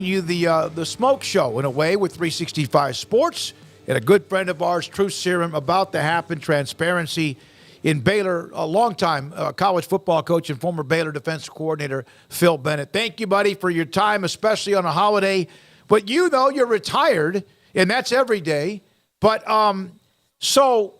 You the Smoak Show in a way with 365 Sports and a good friend of ours, Truth Serum, about to happen. Transparency in Baylor, a longtime college football coach and former Baylor defensive coordinator, Phil Bennett. Thank you, buddy, for your time, especially on a holiday. But you know you're retired, and that's every day. But so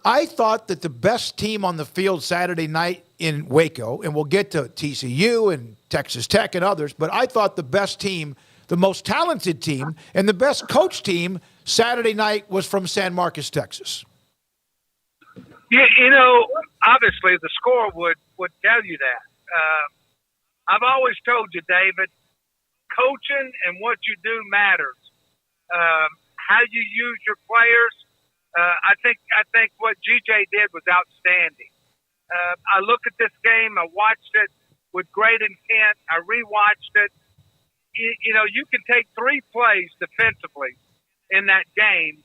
I thought that the best team on the field Saturday night in Waco, and we'll get to TCU and Texas Tech and others, but I thought the best team, the most talented team, and the best coach team Saturday night was from San Marcos, Texas. You know, obviously the score would tell you that. I've always told you, David, coaching and what you do matters. How you use your players. I think what GJ did was outstanding. I look at this game. I watched it with great intent. I rewatched it. You know, you can take 3 plays defensively in that game,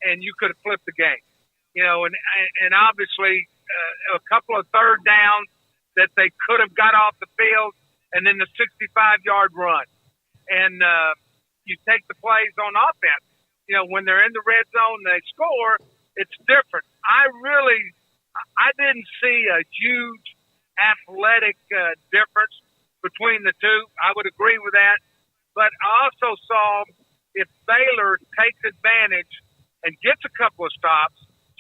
and you could have flipped the game. You know, and obviously a couple of third downs that they could have got off the field, and then the 65-yard run. And you take the plays on offense. You know, when they're in the red zone and they score, it's different. I didn't see a huge athletic difference between the two. I would agree with that. But I also saw if Baylor takes advantage and gets a couple of stops,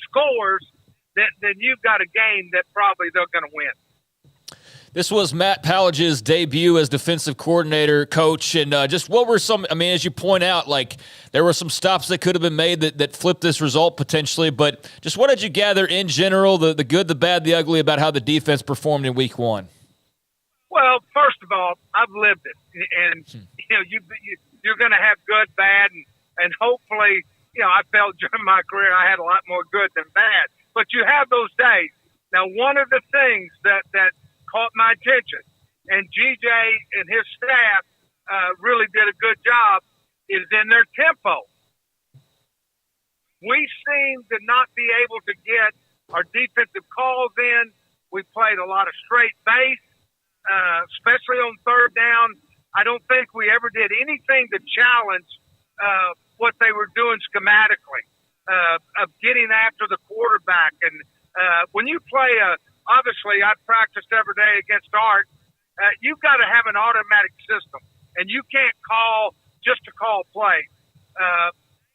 scores, then you've got a game that probably they're going to win. This was Matt Pallage's debut as defensive coordinator, coach, and just what were some, I mean, as you point out, like there were some stops that could have been made that flipped this result potentially, but just what did you gather in general, the good, the bad, the ugly, about how the defense performed in week 1? Well, first of all, I've lived it, and you know, you're going to have good, bad, and hopefully, you know, I felt during my career I had a lot more good than bad, but you have those days. Now, one of the things that caught my attention, and GJ and his staff really did a good job, is in their tempo. We seem to not be able to get our defensive calls in. We played a lot of straight base, especially on third down. I don't think we ever did anything to challenge what they were doing schematically, of getting after the quarterback. And when you play obviously, I practiced every day against Art. You've got to have an automatic system, and you can't call just to call plays.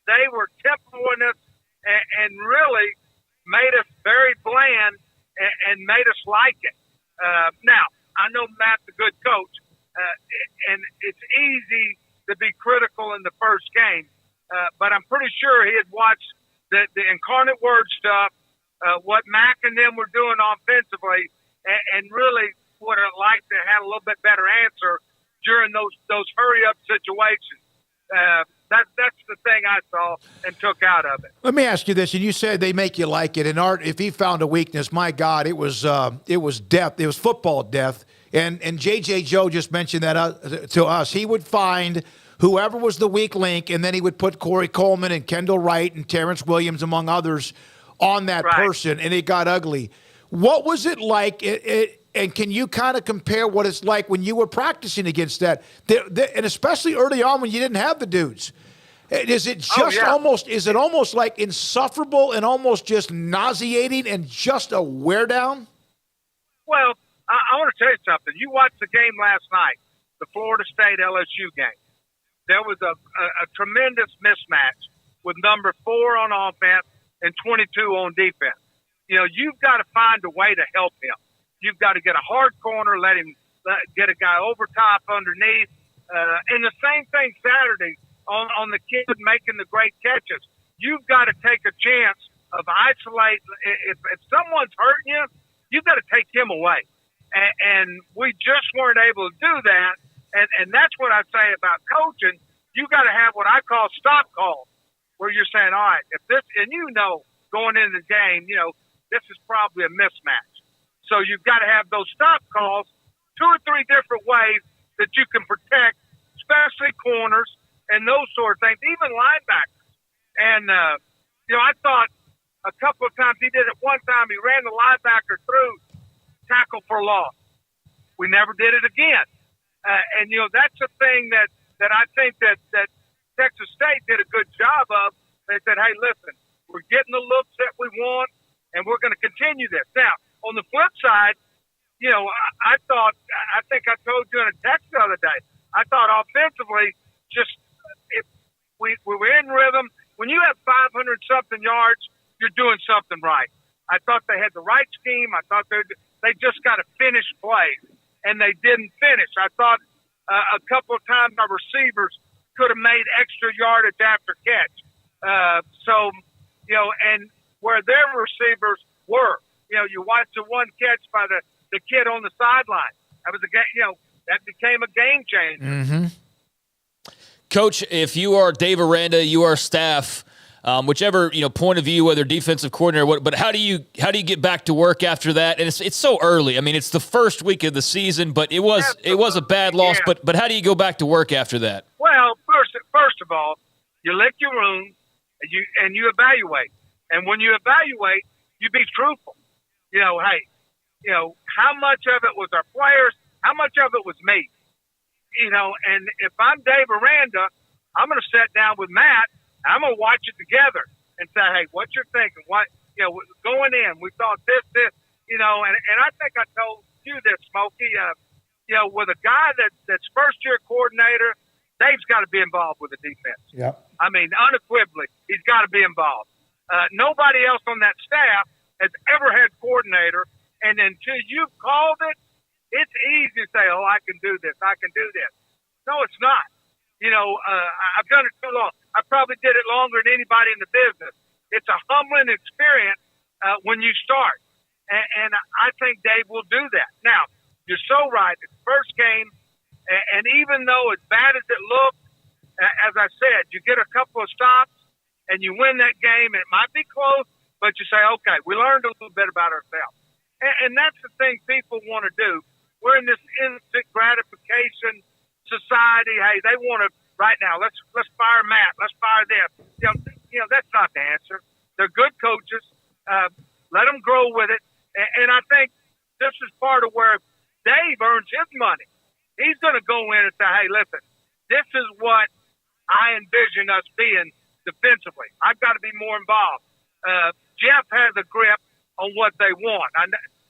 They were tempoing us and really made us very bland and made us like it. Now, I know Matt's a good coach, and it's easy to be critical in the first game, but I'm pretty sure he had watched the Incarnate Word stuff, what Mac and them were doing offensively, and really would have liked to have a little bit better answer during those hurry-up situations. That's the thing I saw and took out of it. Let me ask you this, and you said they make you like it. And Art, if he found a weakness, my God, it was depth. It was football depth. And J.J. Joe just mentioned that to us. He would find whoever was the weak link, and then he would put Corey Coleman and Kendall Wright and Terrence Williams, among others, on that person, and it got ugly. What was it like, and can you kind of compare what it's like when you were practicing against that, and especially early on when you didn't have the dudes? Is it just almost like insufferable and almost just nauseating and just a wear down? Well, I want to tell you something. You watched the game last night, the Florida State LSU game. There was a tremendous mismatch with number 4 on offense and 22 on defense. You know, you've got to find a way to help him. You've got to get a hard corner, let him get a guy over top underneath. And the same thing Saturday on the kid making the great catches. You've got to take a chance of isolate. If someone's hurting you, you've got to take him away. And we just weren't able to do that. And that's what I say about coaching. You've got to have what I call stop calls, where you're saying, all right, if this, and you know, going into the game, you know, this is probably a mismatch. So you've got to have those stop calls 2 or 3 different ways that you can protect, especially corners and those sort of things, even linebackers. And, you know, I thought a couple of times he did it. One time he ran the linebacker through, tackle for loss. We never did it again. And, you know, that's a thing that that I think that Texas State did a good job of. They said, hey, listen, we're getting the looks that we want, and we're going to continue this. Now, on the flip side, I think I told you in a text the other day, I thought offensively, just if we were in rhythm. When you have 500-something yards, you're doing something right. I thought they had the right scheme. I thought they just got to finish plays, and they didn't finish. I thought a couple of times our receivers could have made extra yardage after catch. And where their receivers were, you watch the one catch by the kid on the sideline. That was that became a game changer. Mm-hmm. Coach, if you are Dave Aranda, you are staff, whichever point of view, whether defensive coordinator or what, but how do you get back to work after that? And it's so early. I mean, it's the first week of the season, but it was a bad loss. Yeah. But how do you go back to work after that? Well, first of all, you lick your wounds and you evaluate. And when you evaluate, you be truthful. How much of it was our players? How much of it was me? And if I'm Dave Aranda, I'm going to sit down with Matt. I'm going to watch it together and say, hey, what you're thinking? What, going in, we thought this, and I think I told you this, Smokey, with a guy that's first-year coordinator, Dave's got to be involved with the defense. Yeah. I mean, unequivocally, he's got to be involved. Nobody else on that staff has ever had coordinator, and until you've called it, it's easy to say, oh, I can do this, I can do this. No, it's not. I've done it too long. I probably did it longer than anybody in the business. It's a humbling experience when you start, and I think Dave will do that. Now, you're so right. It's the first game, and even though as bad as it looked, as I said, you get a couple of stops, and you win that game, and it might be close, but you say, okay, we learned a little bit about ourselves. And that's the thing people want to do. We're in this instant gratification society. Hey, they want to right now. Let's fire Matt. Let's fire them. That's not the answer. They're good coaches. Let them grow with it. And I think this is part of where Dave earns his money. He's going to go in and say, hey, listen, this is what I envision us being defensively. I've got to be more involved. Jeff has a grip on what they want.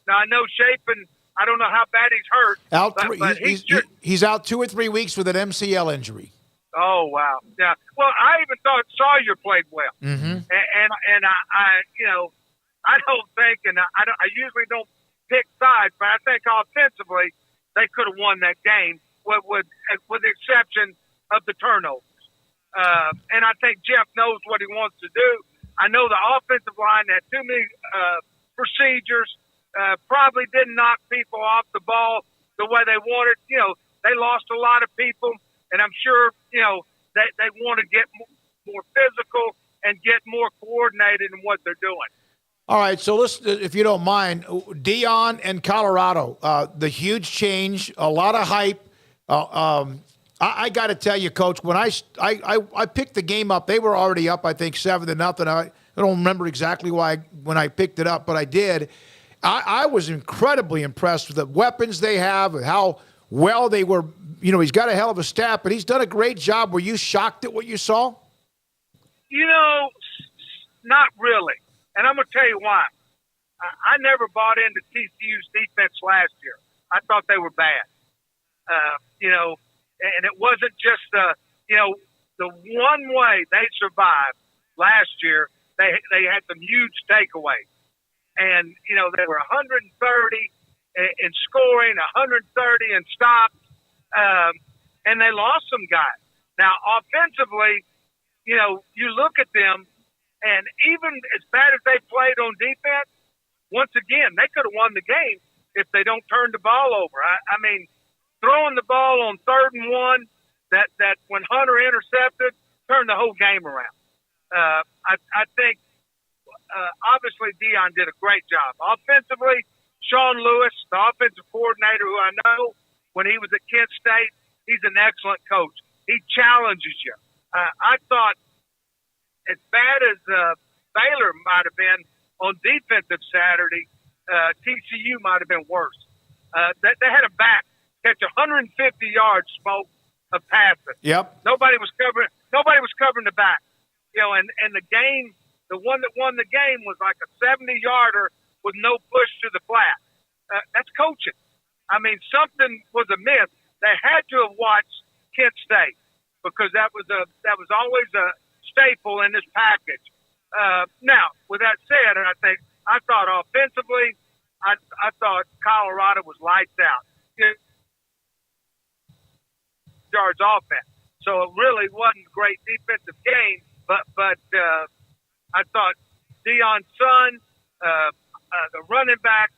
Now, I know Shapen, I don't know how bad he's hurt. But he's out 2 or 3 weeks with an MCL injury. Oh, wow. Yeah. Well, I even thought Sawyer played well. Mm-hmm. And I don't think, and I usually don't pick sides, but I think offensively they could have won that game with the exception of the turnovers. And I think Jeff knows what he wants to do. I know the offensive line had too many procedures, probably didn't knock people off the ball the way they wanted. They lost a lot of people, and I'm sure, they want to get more physical and get more coordinated in what they're doing. All right, so let's, if you don't mind, Deion and Colorado, the huge change, a lot of hype. I got to tell you, Coach, when I picked the game up, they were already up, I think, 7-0. I don't remember exactly when I picked it up, but I did. I was incredibly impressed with the weapons they have and how well they were. He's got a hell of a staff, but he's done a great job. Were you shocked at what you saw? Not really. And I'm going to tell you why. I never bought into TCU's defense last year. I thought they were bad. And it wasn't just the one way they survived last year. They had some huge takeaways. And, they were 130 in scoring, 130 in stops, and they lost some guys. Now, offensively, you look at them, and even as bad as they played on defense, once again, they could have won the game if they don't turn the ball over. I mean, throwing the ball on 3rd and 1, that when Hunter intercepted, turned the whole game around. I think, obviously, Deion did a great job. Offensively, Sean Lewis, the offensive coordinator who I know when he was at Kent State, he's an excellent coach. He challenges you. I thought as bad as Baylor might have been on defensive Saturday, TCU might have been worse. They had a back catch 150 yards, Smoak, of passing. Yep. Nobody was covering the back. And the game, the one that won the game was like a 70-yarder with no push to the flat. That's coaching. I mean, something was amiss. They had to have watched Kent State because that was always a staple in this package. Now, with that said, I thought offensively, I thought Colorado was lights out. Yards offense, so it really wasn't a great defensive game. But I thought Deion's son, the running back,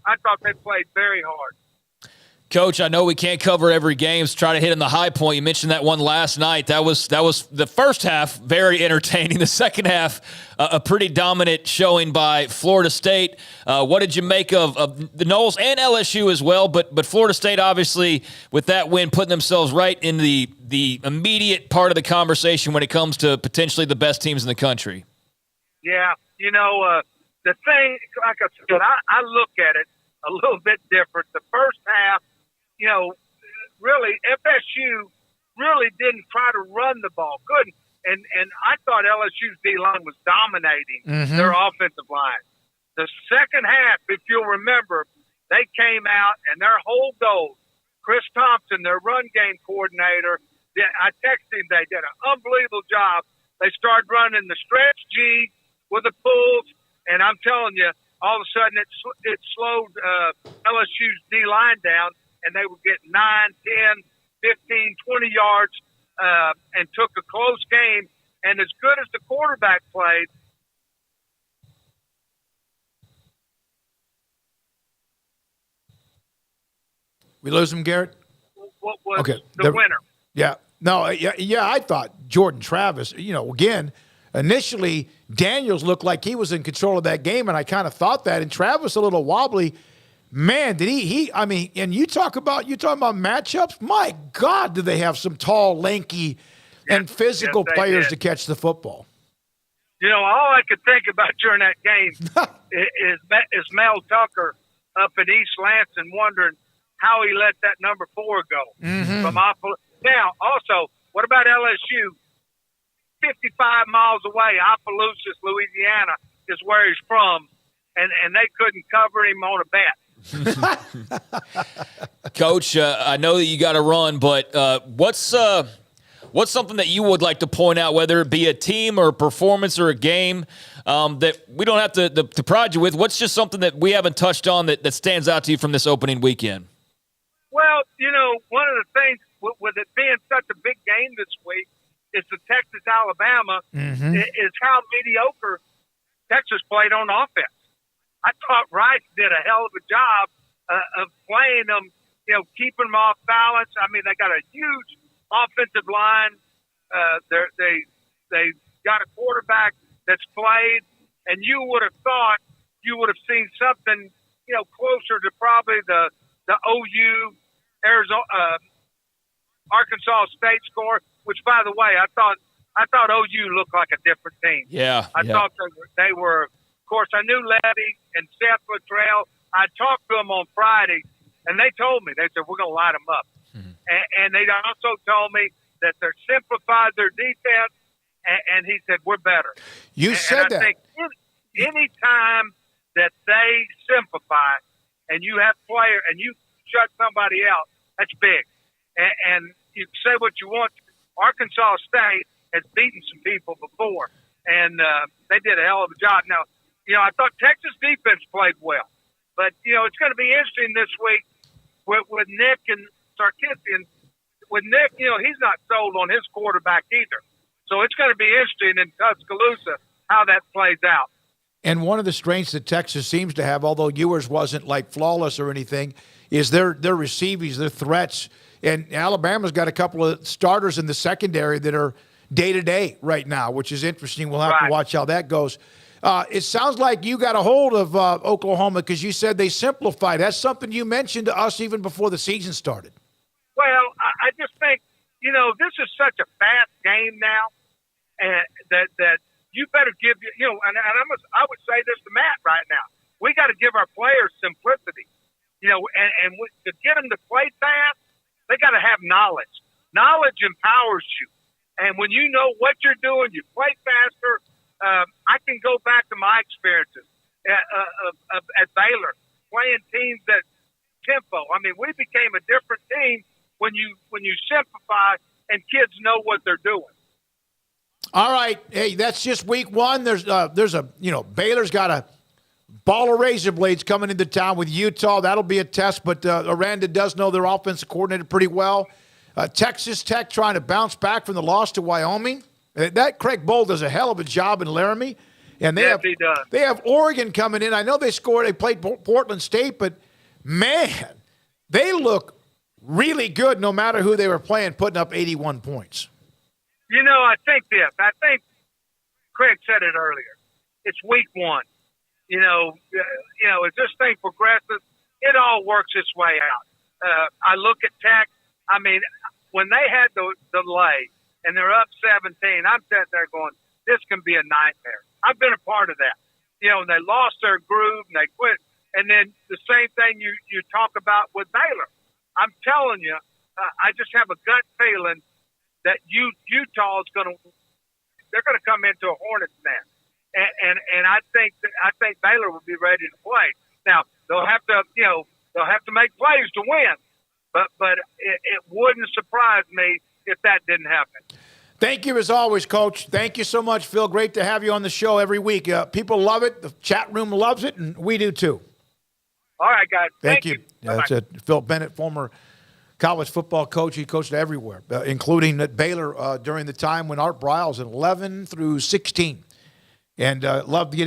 I thought they played very hard. Coach, I know we can't cover every game, so try to hit in the high point. You mentioned that one last night. That was the first half, very entertaining. The second half, a pretty dominant showing by Florida State. What did you make of the Noles and LSU as well? But Florida State, obviously, with that win, putting themselves right in the immediate part of the conversation when it comes to potentially the best teams in the country. Yeah, the thing, like I said, I look at it a little bit different. The first half, really FSU really didn't try to run the ball. Couldn't. And I thought LSU's D-line was dominating their offensive line. The second half, if you'll remember, they came out and their whole goal, Chris Thompson, their run game coordinator, I texted him, they did an unbelievable job. They started running the stretch G with the pulls, and I'm telling you, all of a sudden it slowed LSU's D-line down, and they would get 9, 10, 15, 20 yards and took a close game. And as good as the quarterback played, we lose him, Garrett? what was the winner? Yeah. No, yeah, I thought Jordan Travis, again, initially Daniels looked like he was in control of that game, and I kind of thought that. And Travis a little wobbly. Man, did he and you talking about matchups? My God, do they have some tall, lanky, and physical players to catch the football. All I could think about during that game is Mel Tucker up at East Lansing wondering how he let that number 4 go. From now, also, what about LSU? 55 miles away, Opelousas, Louisiana, is where he's from, and they couldn't cover him on a bet. Coach, I know that you got to run, but what's something that you would like to point out, whether it be a team or a performance or a game that we don't have to prod you with? What's just something that we haven't touched on that stands out to you from this opening weekend? Well, one of the things with it being such a big game this week is the Texas-Alabama is how mediocre Texas played on offense. I thought Rice did a hell of a job of playing them, keeping them off balance. I mean, they got a huge offensive line. They got a quarterback that's played, and you would have thought you would have seen something, closer to probably the OU, Arkansas State score. Which, by the way, I thought OU looked like a different team. Yeah, I thought they were. Of course, I knew Levy and Seth Luttrell. I talked to them on Friday, and they told me, they said, we're going to light them up. And they also told me that they're simplified their defense, and he said, we're better. You said that. I think any time that they simplify and you have players and you shut somebody out, that's big. And you say what you want. Arkansas State has beaten some people before, and they did a hell of a job. Now, I thought Texas defense played well. But, it's going to be interesting this week with Nick and Sarkisian. With Nick, he's not sold on his quarterback either. So it's going to be interesting in Tuscaloosa how that plays out. And one of the strengths that Texas seems to have, although Ewers wasn't like flawless or anything, is their receivers, their threats. And Alabama's got a couple of starters in the secondary that are day-to-day right now, which is interesting. We'll have to watch how that goes. It sounds like you got a hold of Oklahoma because you said they simplified. That's something you mentioned to us even before the season started. Well, I just think, this is such a fast game now, and that you better give and I would say this to Matt right now. We got to give our players simplicity, and to get them to play fast, they got to have knowledge. Knowledge empowers you. And when you know what you're doing, you play faster. I can go back to my experiences at Baylor, playing teams that tempo. I mean, we became a different team when you simplify and kids know what they're doing. All right, hey, that's just week one. There's Baylor's got a ball of razor blades coming into town with Utah. That'll be a test, but Aranda does know their offensive coordinator pretty well. Texas Tech trying to bounce back from the loss to Wyoming. That Craig Bowl does a hell of a job in Laramie. And they have Oregon coming in. I know they played Portland State, but man, they look really good no matter who they were playing, putting up 81 points. I think Craig said it earlier. It's week one. As this thing progresses, it all works its way out. I look at Tech. I mean, when they had the delay and they're up 17, I'm sitting there going, this can be a nightmare. I've been a part of that. And they lost their groove and they quit. And then the same thing you talk about with Baylor. I'm telling you, I just have a gut feeling that Utah is they're going to come into a hornet's nest. And I think Baylor will be ready to play. Now they'll have to make plays to win, but it wouldn't surprise me if that didn't happen. Thank you as always, Coach. Thank you so much, Phil. Great to have you on the show every week. People love it. The chat room loves it, and we do too. All right, guys. Thank you. That's it. Phil Bennett, former college football coach. He coached everywhere, including at Baylor during the time when Art Briles in 11 through 16. And loved getting